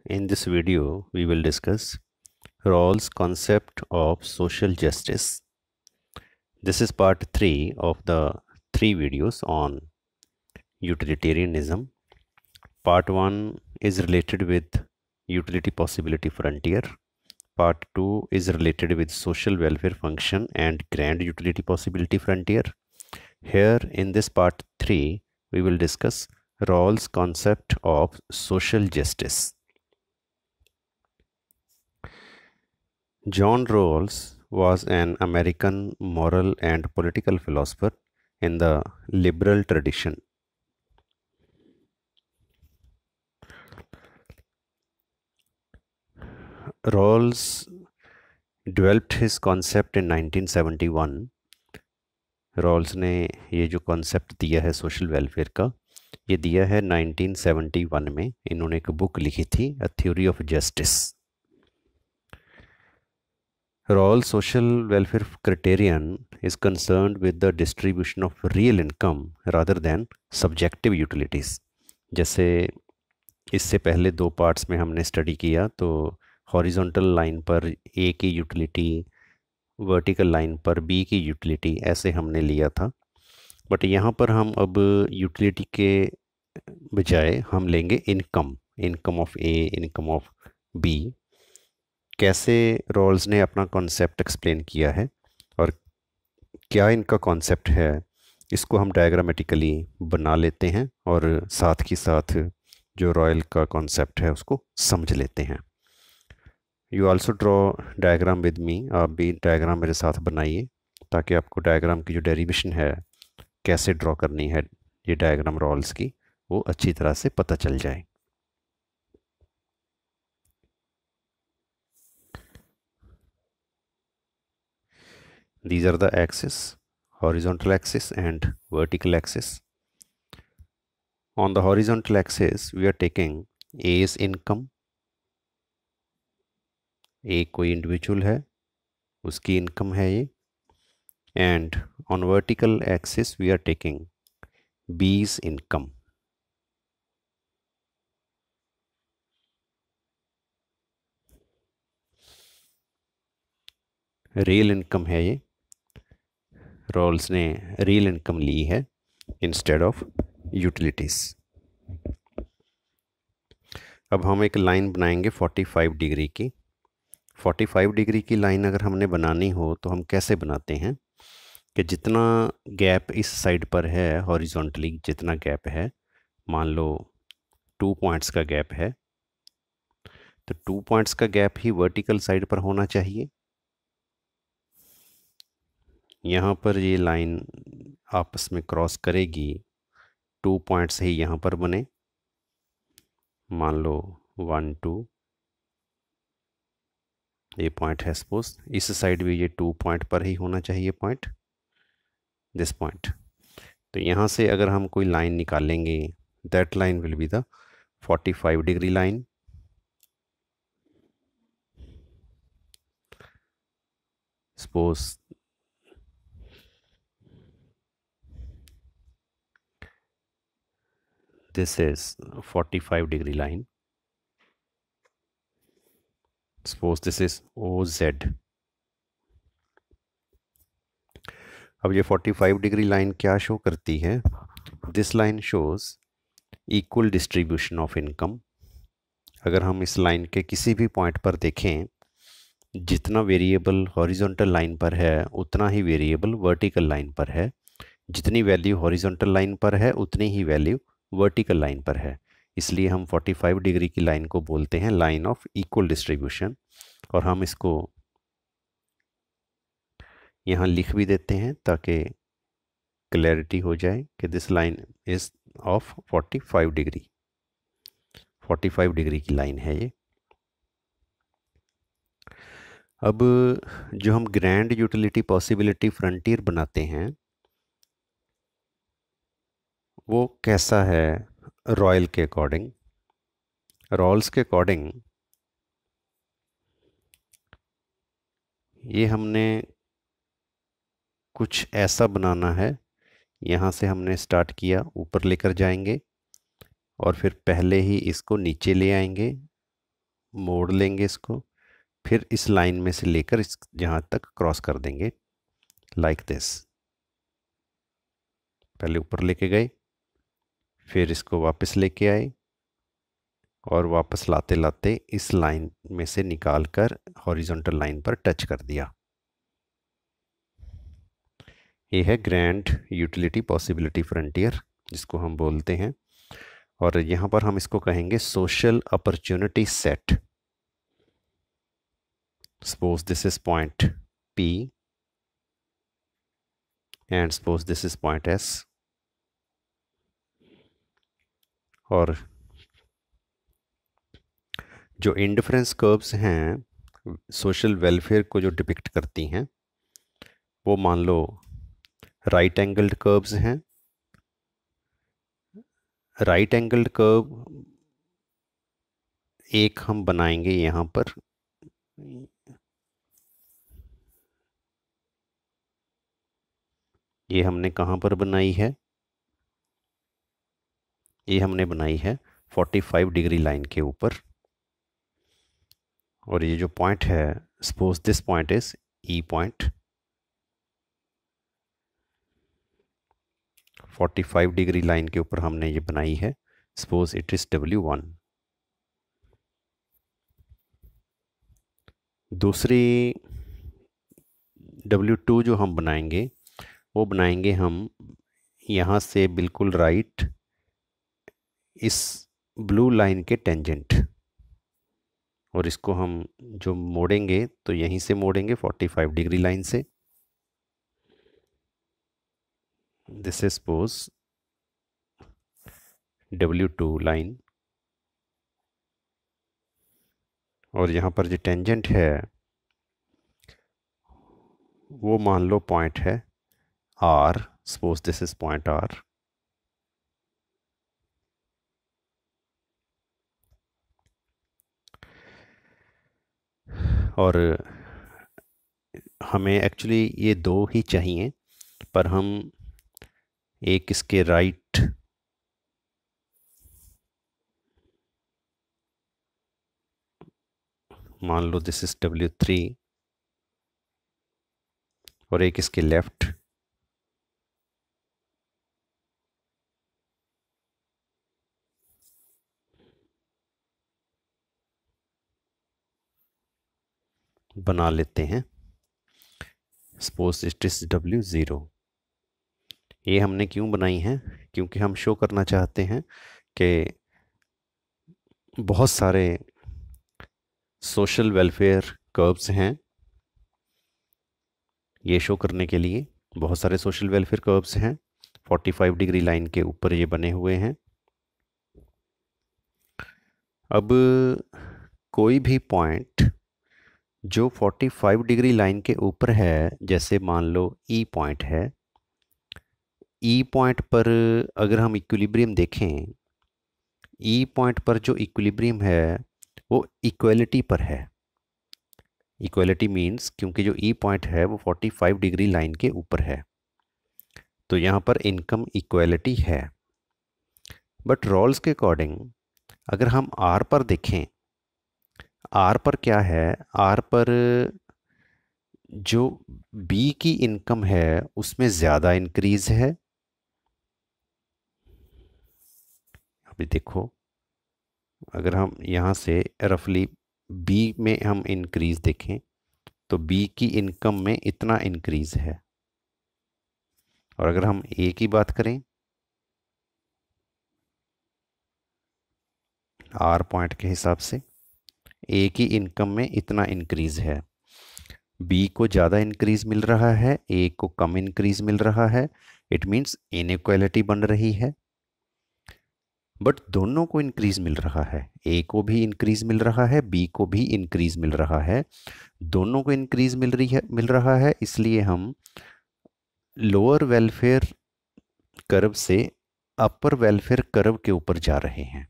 In this video, we will discuss Rawls' concept of social justice. This is part 3 of the 3 videos on utilitarianism. Part 1 is related with utility possibility frontier. Part 2 is related with social welfare function and grand utility possibility frontier. Here in this part 3, we will discuss Rawls' concept of social justice. John Rawls was an American moral and political philosopher in the liberal tradition. Rawls developed his concept in 1971. Rawls ने ये जो concept दिया है social welfare का, ये दिया है 1971 में. इन्होंने एक बुक लिखी थी, a theory of justice. Rawls' social welfare criterion is concerned with the distribution of real income rather than subjective utilities. जैसे इससे पहले 2 पार्ट्स में हमने स्टडी किया तो हॉरिजॉन्टल लाइन पर ए की यूटिलिटी, वर्टिकल लाइन पर बी की यूटिलिटी, ऐसे हमने लिया था. बट यहाँ पर हम अब यूटिलिटी के बजाय हम लेंगे income of A, income of B. कैसे रॉल्स ने अपना कॉन्सेप्ट एक्सप्लेन किया है और क्या इनका कॉन्सेप्ट है, इसको हम डायग्रामेटिकली बना लेते हैं और साथ ही साथ जो रॉयल का कॉन्सेप्ट है उसको समझ लेते हैं. You also draw diagram with me. आप भी डायग्राम मेरे साथ बनाइए ताकि आपको डायग्राम की जो डेरिवेशन है, कैसे ड्रॉ करनी है ये डायग्राम रॉल्स की, वो अच्छी तरह से पता चल जाए. These are the axes, horizontal axis and vertical axis. On the horizontal axis, we are taking A's income. A कोई इंडिविजुअल है, उसकी इनकम है ये. And on vertical axis, we are taking B's income. Real income है ये. Rawls ने real income ली है instead of utilities. अब हम एक लाइन बनाएंगे 45 डिग्री की. 45 डिग्री की लाइन अगर हमने बनानी हो तो हम कैसे बनाते हैं कि जितना गैप इस साइड पर है हॉरिजॉन्टली, जितना गैप है, मान लो 2 पॉइंट्स का गैप है, तो 2 पॉइंट्स का गैप ही वर्टिकल साइड पर होना चाहिए. यहाँ पर ये लाइन आपस में क्रॉस करेगी, 2 पॉइंट्स ही यहाँ पर बने. मान लो 1 2 ये पॉइंट है सपोज. इस साइड भी ये 2 पॉइंट पर ही होना चाहिए पॉइंट, दिस पॉइंट. तो यहाँ से अगर हम कोई लाइन निकालेंगे, that line will be the 45 degree line. Suppose this is 45 degree line. Suppose this is OZ. अब ये 45 डिग्री लाइन क्या शो करती है? This line shows equal distribution of income. अगर हम इस लाइन के किसी भी पॉइंट पर देखें, जितना वेरिएबल हॉरिजॉन्टल लाइन पर है उतना ही वेरिएबल वर्टिकल लाइन पर है. जितनी वैल्यू हॉरिजॉन्टल लाइन पर है उतनी ही वैल्यू वर्टिकल लाइन पर है. इसलिए हम 45 डिग्री की लाइन को बोलते हैं लाइन ऑफ इक्वल डिस्ट्रीब्यूशन. और हम इसको यहाँ लिख भी देते हैं ताकि क्लैरिटी हो जाए कि this line is of 45 degree. 45 degree की लाइन है ये. अब जो हम ग्रैंड यूटिलिटी पॉसिबिलिटी फ्रंटियर बनाते हैं वो कैसा है रॉयल के अकॉर्डिंग? रॉल्स के अकॉर्डिंग ये हमने कुछ ऐसा बनाना है. यहाँ से हमने स्टार्ट किया, ऊपर लेकर जाएंगे और फिर पहले ही इसको नीचे ले आएंगे मोड़ लेंगे इसको, फिर इस लाइन में से लेकर इस यहाँ तक क्रॉस कर देंगे लाइक दिस। पहले ऊपर लेके गए, फिर इसको वापस लेके आए और वापस लाते लाते इस लाइन में से निकाल कर हॉरिजॉन्टल लाइन पर टच कर दिया। ये है ग्रैंड यूटिलिटी पॉसिबिलिटी फ्रंटियर जिसको हम बोलते हैं, और यहाँ पर हम इसको कहेंगे social opportunity set. Suppose this is point P and suppose this is point S, और जो इंडिफरेंस कर्व्स हैं सोशल वेलफेयर को जो डिपिक्ट करती हैं वो मान लो राइट एंगल्ड कर्व्स हैं। राइट एंगल्ड कर्व एक हम बनाएंगे यहाँ पर, ये हमने कहाँ पर बनाई है, ये हमने बनाई है 45 डिग्री लाइन के ऊपर, और ये जो पॉइंट है suppose this point is E point, 45 degree line के ऊपर हमने ये बनाई है, सपोज इट इज W1। दूसरी W2 जो हम बनाएंगे वो बनाएंगे हम यहाँ से बिल्कुल राइट इस ब्लू लाइन के टेंजेंट, और इसको हम जो मोड़ेंगे तो यहीं से मोड़ेंगे 45 डिग्री लाइन से। This is suppose W2 line, और यहाँ पर जो टेंजेंट है वो मान लो पॉइंट है R, suppose this is point R, और हमें एक्चुअली ये दो ही चाहिए, पर हम एक इसके राइट मान लो दिस इज W3 और एक इसके लेफ्ट, बना लेते हैं। Suppose it is W0। ये हमने क्यों बनाई है, क्योंकि हम शो करना चाहते हैं कि बहुत सारे सोशल वेलफेयर कर्व्स हैं। ये शो करने के लिए बहुत सारे सोशल वेलफेयर कर्व्स हैं 45 डिग्री लाइन के ऊपर ये बने हुए हैं। अब कोई भी पॉइंट जो 45 डिग्री लाइन के ऊपर है, जैसे मान लो ई पॉइंट है, ई पॉइंट पर अगर हम इक्विलिब्रियम देखें, ई पॉइंट पर जो इक्विलिब्रियम है वो इक्वलिटी पर है। इक्वलिटी मीन्स क्योंकि जो ई पॉइंट है वो 45 डिग्री लाइन के ऊपर है, तो यहाँ पर इनकम इक्वलिटी है। बट रॉल्स के अकॉर्डिंग अगर हम आर पर देखें, आर पर क्या है, आर पर जो बी की इनकम है उसमें ज़्यादा इंक्रीज है। अभी देखो, अगर हम यहाँ से रफली बी में हम इंक्रीज देखें तो बी की इनकम में इतना इंक्रीज है, और अगर हम ए की बात करें, आर पॉइंट के हिसाब से ए की इनकम में इतना इंक्रीज है, बी को ज़्यादा इंक्रीज मिल रहा है, ए को कम इंक्रीज मिल रहा है। इट मीन्स इनइक्वालिटी बन रही है। बट दोनों को इंक्रीज मिल रहा है, ए को भी इंक्रीज मिल रहा है, बी को भी इंक्रीज मिल रहा है, दोनों को इंक्रीज मिल रहा है। इसलिए हम लोअर वेलफेयर कर्व से अपर वेलफेयर कर्व के ऊपर जा रहे हैं।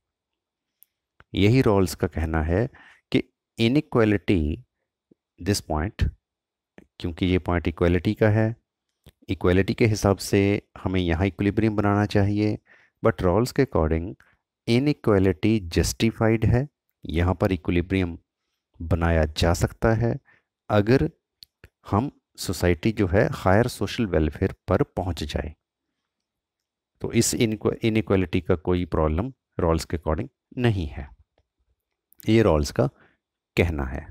यही रॉल्स का कहना है कि इनइक्वालिटी दिस पॉइंट, क्योंकि ये पॉइंट इक्वलिटी का है, इक्वलिटी के हिसाब से हमें यहाँ इक्विलिब्रियम बनाना चाहिए। बट रॉल्स के अकॉर्डिंग इनइक्वालिटी जस्टिफाइड है, यहाँ पर इक्विलिब्रियम बनाया जा सकता है अगर हम सोसाइटी जो है हायर सोशल वेलफेयर पर पहुंच जाए। तो इस इनइक्वालिटी का कोई प्रॉब्लम रॉल्स के अकॉर्डिंग नहीं है, ये रॉल्स का कहना है।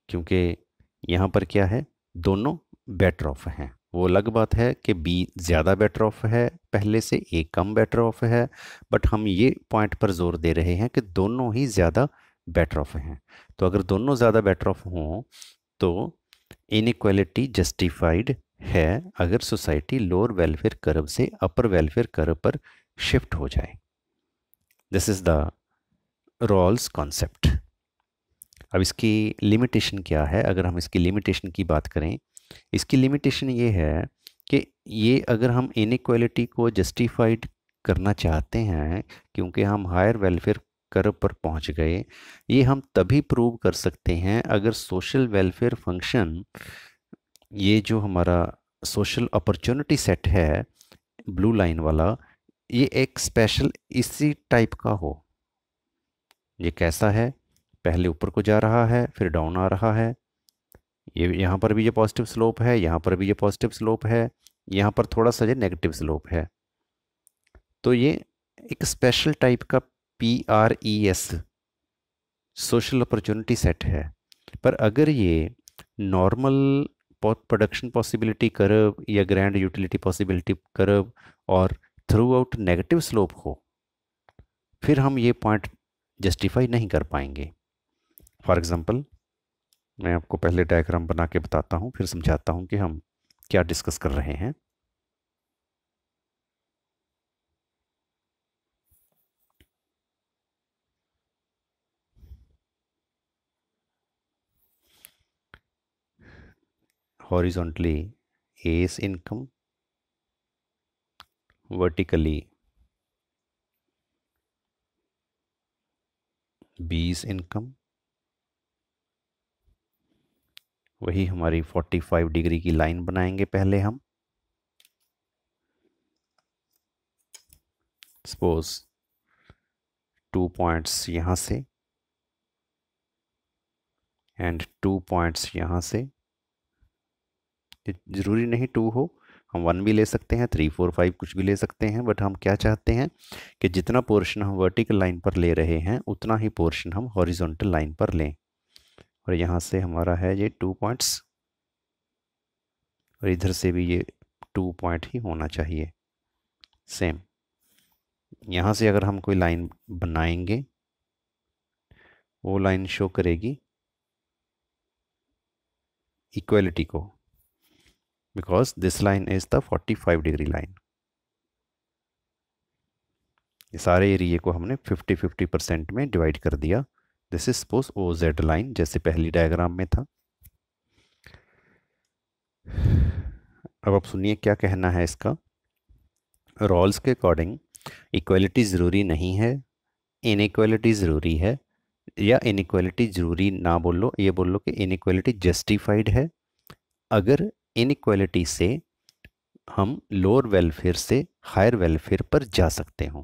क्योंकि यहाँ पर क्या है, दोनों बेटर ऑफ हैं। वो अलग बात है कि बी ज़्यादा बेटर ऑफ है पहले से, ए कम बेटर ऑफ है, बट हम ये पॉइंट पर जोर दे रहे हैं कि दोनों ही ज़्यादा बेटर ऑफ हैं। तो अगर दोनों ज़्यादा बेटर ऑफ हों तो इनइक्वालिटी जस्टिफाइड है अगर सोसाइटी लोअर वेलफेयर कर्व से अपर वेलफेयर कर्व पर शिफ्ट हो जाए। This is the Rawls concept. अब इसकी लिमिटेशन क्या है? अगर हम इसकी लिमिटेशन की बात करें, इसकी लिमिटेशन ये है कि ये अगर हम इनइक्वालिटी को जस्टिफाइड करना चाहते हैं क्योंकि हम हायर वेलफेयर कर्व पर पहुंच गए, ये हम तभी प्रूव कर सकते हैं अगर सोशल वेलफेयर फंक्शन, ये जो हमारा सोशल अपॉर्चुनिटी सेट है ब्लू लाइन वाला, ये एक स्पेशल इसी टाइप का हो। ये कैसा है? पहले ऊपर को जा रहा है फिर डाउन आ रहा है, ये यहाँ पर भी ये पॉजिटिव स्लोप है, यहाँ पर भी ये पॉजिटिव स्लोप है, यहाँ पर थोड़ा सा ये नेगेटिव स्लोप है। तो ये एक स्पेशल टाइप का PRES सोशल अपॉर्चुनिटी सेट है। पर अगर ये नॉर्मल प्रोडक्शन पॉसिबिलिटी कर्व या ग्रैंड यूटिलिटी पॉसिबिलिटी कर्व और थ्रू आउट नेगेटिव स्लोप हो, फिर हम ये पॉइंट जस्टिफाई नहीं कर पाएंगे। फॉर एग्ज़ाम्पल, मैं आपको पहले डायग्राम बना के बताता हूँ, फिर समझाता हूँ कि हम क्या डिस्कस कर रहे हैं। Horizontally A's income, vertically B's income, वही हमारी 45 डिग्री की लाइन बनाएंगे पहले हम। सपोज 2 पॉइंट्स यहाँ से एंड 2 पॉइंट्स यहाँ से, ज़रूरी नहीं 2 हो, हम 1 भी ले सकते हैं, 3 4 5 कुछ भी ले सकते हैं, बट हम क्या चाहते हैं कि जितना पोर्शन हम वर्टिकल लाइन पर ले रहे हैं उतना ही पोर्शन हम हॉरिजॉन्टल लाइन पर लें। और यहाँ से हमारा है ये 2 पॉइंट्स, और इधर से भी ये 2 पॉइंट ही होना चाहिए सेम। यहाँ से अगर हम कोई लाइन बनाएंगे, वो लाइन शो करेगी इक्वलिटी को, because this line is the 45 degree line. सारे एरिए को हमने 50-50% में डिवाइड कर दिया। This is suppose OZ line, जैसे पहली डायग्राम में था। अब आप सुनिए क्या कहना है इसका। रॉल्स के अकॉर्डिंग इक्वलिटी ज़रूरी नहीं है, इनइक्वलिटी ज़रूरी है, या इनइक्वलिटी ज़रूरी ना बोलो, ये बोलो कि इनइक्वलिटी जस्टिफाइड है अगर इनइक्वलिटी से हम लोअर वेलफेयर से हायर वेलफेयर पर जा सकते हों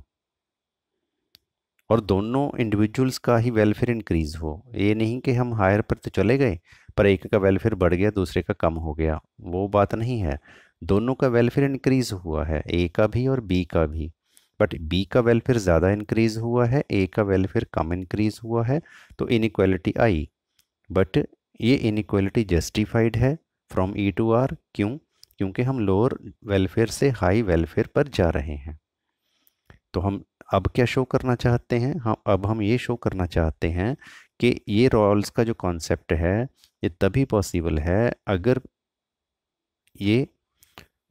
और दोनों इंडिविजुअल्स का ही वेलफेयर इंक्रीज हो। ये नहीं कि हम हायर पर तो चले गए पर एक का वेलफेयर बढ़ गया दूसरे का कम हो गया, वो बात नहीं है। दोनों का वेलफेयर इंक्रीज हुआ है, ए का भी और बी का भी, बट बी का वेलफेयर ज़्यादा इंक्रीज हुआ है, ए का वेलफेयर कम इंक्रीज हुआ है, तो इनइक्वालिटी आई। बट ये इनइक्वालिटी जस्टिफाइड है फ्रॉम E to R। क्यों? क्योंकि हम लोअर वेलफेयर से हाई वेलफेयर पर जा रहे हैं। तो हम अब क्या शो करना चाहते हैं? हम ये शो करना चाहते हैं कि ये रॉल्स का जो कॉन्सेप्ट है ये तभी पॉसिबल है अगर ये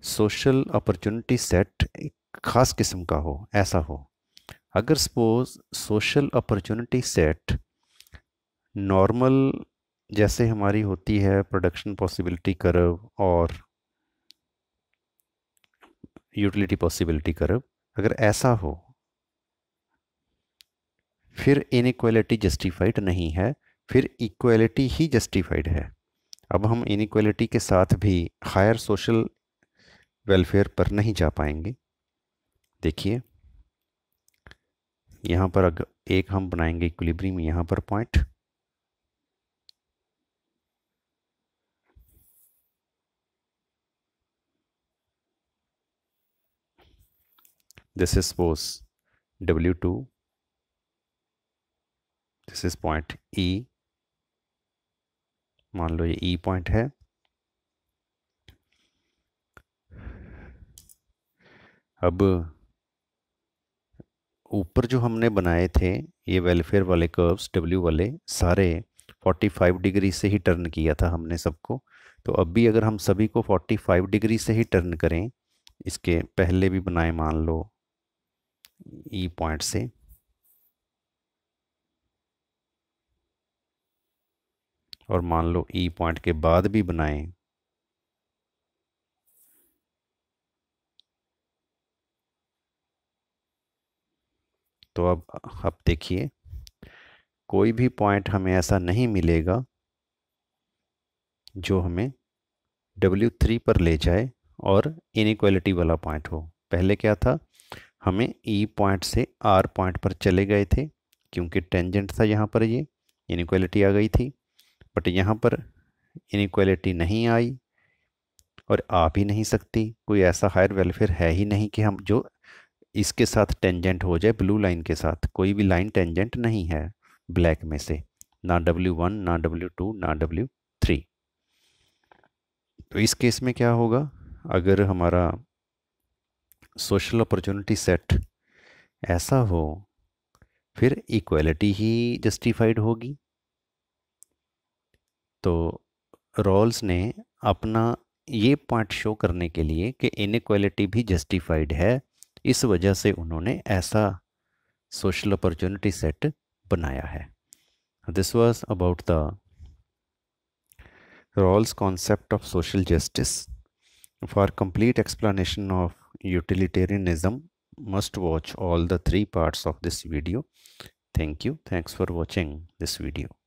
सोशल अपॉर्चुनिटी सेट एक ख़ास किस्म का हो, ऐसा हो। अगर suppose social opportunity set normal जैसे हमारी होती है प्रोडक्शन पॉसिबिलिटी कर्व और यूटिलिटी पॉसिबिलिटी कर्व, अगर ऐसा हो फिर इनइक्वालिटी जस्टिफाइड नहीं है, फिर इक्वालिटी ही जस्टिफाइड है। अब हम इनइक्वालिटी के साथ भी हायर सोशल वेलफेयर पर नहीं जा पाएंगे। देखिए यहाँ पर अगर एक हम बनाएंगे इक्विलिब्रियम यहाँ पर point, this is suppose W2, this is point E, मान लो ये E पॉइंट है। अब ऊपर जो हमने बनाए थे ये वेलफेयर वाले कर्व्स W वाले, सारे 45 डिग्री से ही टर्न किया था हमने सबको। तो अब भी अगर हम सभी को 45 डिग्री से ही टर्न करें, इसके पहले भी बनाए मान लो E पॉइंट से, और मान लो E पॉइंट के बाद भी बनाएं, तो अब देखिए कोई भी पॉइंट हमें ऐसा नहीं मिलेगा जो हमें W3 पर ले जाए और इनइक्वालिटी वाला पॉइंट हो। पहले क्या था, हमें E पॉइंट से R पॉइंट पर चले गए थे क्योंकि टेंजेंट था यहाँ पर, ये इनइक्वालिटी आ गई थी। बट यहाँ पर इनइक्वालिटी नहीं आई और आ भी नहीं सकती, कोई ऐसा हायर वेलफेयर है ही नहीं कि हम जो इसके साथ टेंजेंट हो जाए, ब्लू लाइन के साथ कोई भी लाइन टेंजेंट नहीं है ब्लैक में से, ना W1 ना W2 ना W3। तो इस केस में क्या होगा, अगर हमारा सोशल अपॉर्चुनिटी सेट ऐसा हो फिर इक्वलिटी ही जस्टिफाइड होगी। तो रॉल्स ने अपना ये पॉइंट शो करने के लिए कि इनइक्वालिटी भी जस्टिफाइड है, इस वजह से उन्होंने ऐसा सोशल अपॉर्चुनिटी सेट बनाया है। This was about the Rawls concept of social justice. For complete explanation of utilitarianism, must watch all the 3 parts of this video. Thank you. Thanks for watching this video.